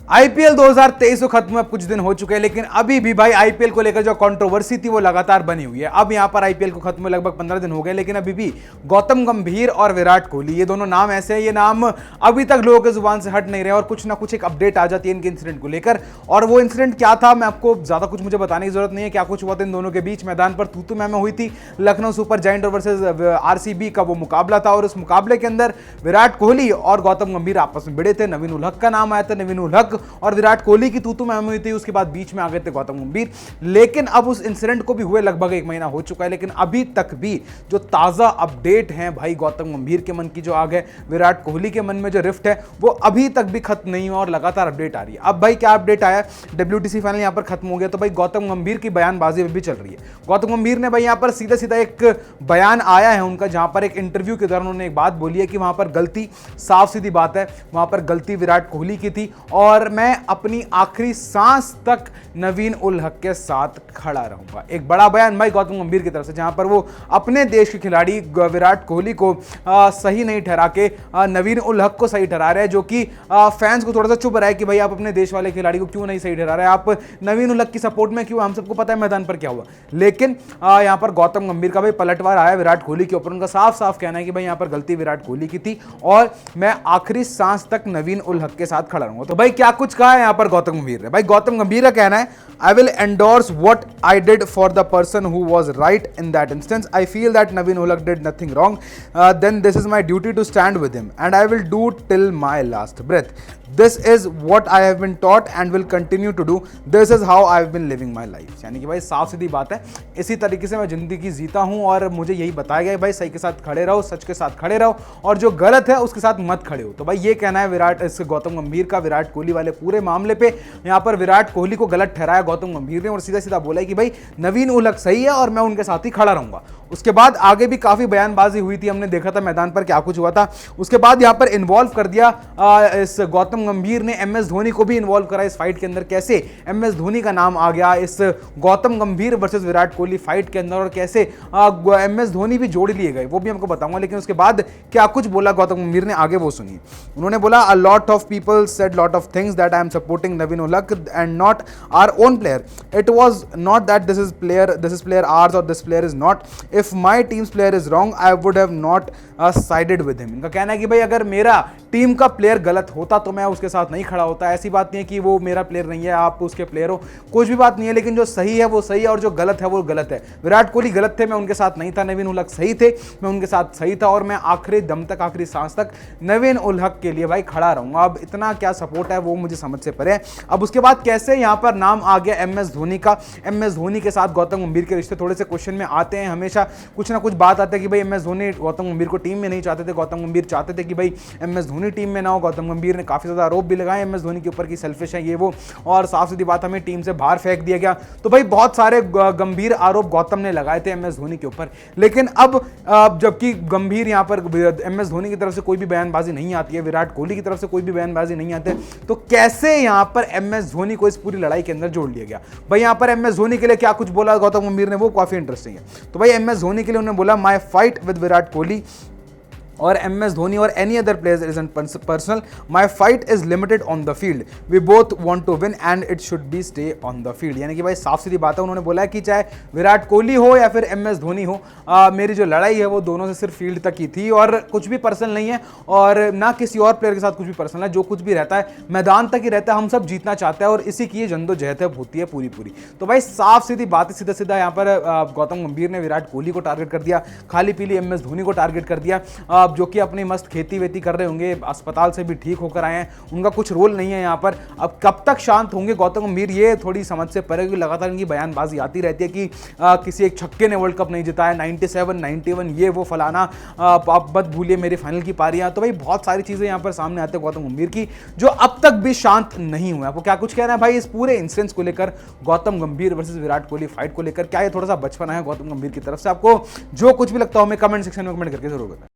IPL 2023 को खत्म अब कुछ दिन हो चुके हैं, लेकिन अभी भी भाई आईपीएल को लेकर जो कंट्रोवर्सी थी वो लगातार बनी हुई है। अब यहां पर आईपीएल को खत्म लगभग 15 दिन हो गए, लेकिन अभी भी गौतम गंभीर और विराट कोहली, ये दोनों नाम ऐसे हैं, ये नाम अभी तक लोगों के जुबान से हट नहीं रहे और कुछ ना कुछ एक अपडेट आ जाती है इनके इंसिडेंट को लेकर। और वो इंसिडेंट क्या था, मैं आपको ज्यादा कुछ मुझे बताने की जरूरत नहीं है। क्या कुछ हुआ था इन दोनों के बीच, मैदान पर तू मैं हुई थी। Lucknow super giant versus RCB का वो मुकाबला था और उस मुकाबले के अंदर विराट कोहली और गौतम गंभीर आपस में भिड़े थे। नवीन उल हक का नाम आया था, नवीन उल हक और विराट कोहली की तू मैं हुई थी, उसके बाद बीच में आ गए थे गौतम गंभीर। लेकिन अब उस इंसिडेंट को भी हुए लगभग 1 महीना हो चुका है, लेकिन अभी तक भी जो ताजा अपडेट है भाई गौतम गंभीर के मन की जो आग है, विराट कोहली के मन में जो रिफ्ट है, वो अभी तक भी खत्म नहीं हुआ और लगातार अपडेट आ रही है। अब भाई क्या अपडेट आया, WTC फाइनल यहां पर खत्म हो गया, तो भाई गौतम गंभीर की बयानबाजी भी चल रही है। गौतम गंभीर ने भाई यहां पर सीधा सीधा एक बयान आया है उनका, जहां पर एक इंटरव्यू के दौरान उन्होंने एक बात बोली है कि वहां पर गलती, साफ सीधी बात है, वहां पर गलती विराट कोहली की थी और मैं अपनी आखिरी सांस तक नवीन उल हक के साथ खड़ा रहूंगा। एक बड़ा बयान भाई गौतम गंभीर की तरफ से, जहां पर वो अपने देश के खिलाड़ी विराट कोहली को सही नहीं ठहरा के नवीन उल हक को सही ठहरा रहे हैं, जो कि फैंस को थोड़ा सा चुभ रहा है कि भाई आप अपने देश वाले खिलाड़ी को क्यों नहीं सही ठहरा रहे हैं, आप नवीन उल हक की सपोर्ट में क्यों, हम सबको पता है मैदान पर क्या हुआ। लेकिन यहां पर गौतम गंभीर का भाई पलटवार आया विराट कोहली के ऊपर। उनका साफ साफ कहना है कि भाई यहां पर गलती विराट कोहली की थी और मैं आखिरी सांस तक नवीन उल हक के साथ खड़ा रहूंगा। तो भाई क्या कुछ कहा है यहां पर गौतम गंभीर ने। भाई गौतम गंभीर का कहना है, I will endorse what I did for the person who was right in that instance. I feel that Naveen ul Haq did nothing wrong, then this is my duty to stand with him and I will do till my last breath. This is what I have been taught and will continue to do. This is how I have been living my life. यानी कि भाई साफ सीधी बात है, इसी तरीके से मैं जिंदगी जीता हूं और मुझे यही बताया गया है भाई सही के साथ खड़े रहो, सच के साथ खड़े रहो और जो गलत है उसके साथ मत खड़े हो। तो भाई ये कहना है इस गौतम गंभीर का विराट कोहली वाले पूरे मामले पे। यहाँ पर विराट कोहली को गलत ठहराया गौतम गंभीर ने और सीधा सीधा बोला है कि भाई नवीन उल हक सही है और मैं उनके साथ ही खड़ा रहूंगा। उसके बाद आगे भी काफी बयानबाजी हुई थी, हमने देखा था मैदान पर क्या कुछ हुआ था। उसके बाद यहां पर इन्वॉल्व कर दिया इस गौतम गंभीर ने MS धोनी को भी इन्वॉल्व करा इस फाइट के अंदर। कैसे MS धोनी का नाम आ गया इस गौतम गंभीर वर्सेस विराट कोहली फाइट के अंदर और कैसे MS धोनी भी जोड़ लिए गए, वो भी हमको बताऊंगा। लेकिन उसके बाद क्या कुछ बोला गौतम गंभीर ने, आगे वो सुनिए। उन्होंने बोला, a lot of people said lot of things that I am supporting Naveen ul Haq and not our own player. It was not that this is player ours और this player is not. If my team's player is wrong I would have not sided with him. इनका कहना है कि भाई अगर मेरा team का player गलत होता तो मैं उसके साथ नहीं खड़ा होता। ऐसी बात नहीं है कि वो मेरा प्लेयर नहीं है, आप उसके प्लेयर हो, कुछ भी बात नहीं है, लेकिन जो सही है वो सही है और जो गलत है वो गलत है। विराट कोहली गलत थे, मैं उनके साथ नहीं था। नवीन उल हक सही थे, मैं उनके साथ सही था और मैं आखिरी दम तक, आखिरी सांस तक नवीन उल हक के लिए भाई खड़ा रहूंगा। अब इतना क्या सपोर्ट है वो मुझे समझ से परे है। अब उसके बाद कैसे यहां पर नाम आ गया MS धोनी का। MS धोनी के साथ गौतम गंभीर के रिश्ते थोड़े से क्वेश्चन में आते हैं, हमेशा कुछ ना कुछ बात आती है कि भाई MS धोनी गौतम गंभीर को टीम में नहीं चाहते थे, गौतम गंभीर चाहते थे कि भाई MS धोनी टीम में ना हो। गौतम गंभीर ने काफी ज्यादा आरोप भी लगाए MS धोनी के ऊपर कि सेल्फिश है ये वो, और साफ सीधी बात हमें टीम से बाहर फेंक दिया गया। तो भाई बहुत सारे गंभीर आरोप गौतम ने लगाए थे MS धोनी के ऊपर। लेकिन अब जबकि गंभीर यहां पर MS धोनी की तरफ से कोई भी बयानबाजी नहीं आती है, विराट कोहली की तरफ से कोई भी बयानबाजी नहीं आती है, तो कैसे यहां पर MS धोनी को इस पूरी लड़ाई के अंदर जोड़ लिया गया। भाई यहां पर MS धोनी के लिए क्या कुछ बोला गौतम गंभीर ने, वो काफी इंटरेस्टिंग है। तो भाई MS धोनी के लिए उन्होंने बोला, my fight with Virat Kohli or MS Dhoni or any other players isn't personal. My fight is limited on the field. We both want to win and it should be stay on the field. यानी कि भाई साफ सीधी बात है, उन्होंने बोला है कि चाहे विराट कोहली हो या फिर MS धोनी हो, मेरी जो लड़ाई है वो दोनों से सिर्फ फील्ड तक ही थी और कुछ भी पर्सनल नहीं है और ना किसी और प्लेयर के साथ कुछ भी पर्सनल है। जो कुछ भी रहता है मैदान तक ही रहता है, हम सब जीतना चाहते हैं और इसी की ये जद्दोजहद होती है पूरी पूरी। तो भाई साफ सीधी बात है, सीधा सीधा यहाँ पर गौतम गंभीर ने विराट कोहली को टारगेट कर दिया, खाली पीली MS धोनी को टारगेट कर दिया, जो कि अपनी मस्त खेती वेती कर रहे होंगे, अस्पताल से भी ठीक होकर आए हैं, उनका कुछ रोल नहीं है यहाँ पर। अब कब तक शांत होंगे गौतम गंभीर, ये थोड़ी समझ से परे, क्योंकि लगातार इनकी बयानबाजी आती रहती है कि किसी एक छक्के ने वर्ल्ड कप नहीं जिताया, 97, 91 ये वो फलाना, आप मत भूलिए मेरी फाइनल की पारियां। तो भाई बहुत सारी चीजें यहाँ पर सामने आते हैं गौतम गंभीर की, जो अब तक भी शांत नहीं हुए। आपको क्या कुछ कहना है भाई इस पूरे इंसिडेंस को लेकर, गौतम गंभीर वर्सेस विराट कोहली फाइट को लेकर? क्या ये थोड़ा सा बचपना है गौतम गंभीर की तरफ से? आपको जो कुछ भी लगता हो हमें कमेंट सेक्शन में कमेंट करके जरूर बताएं।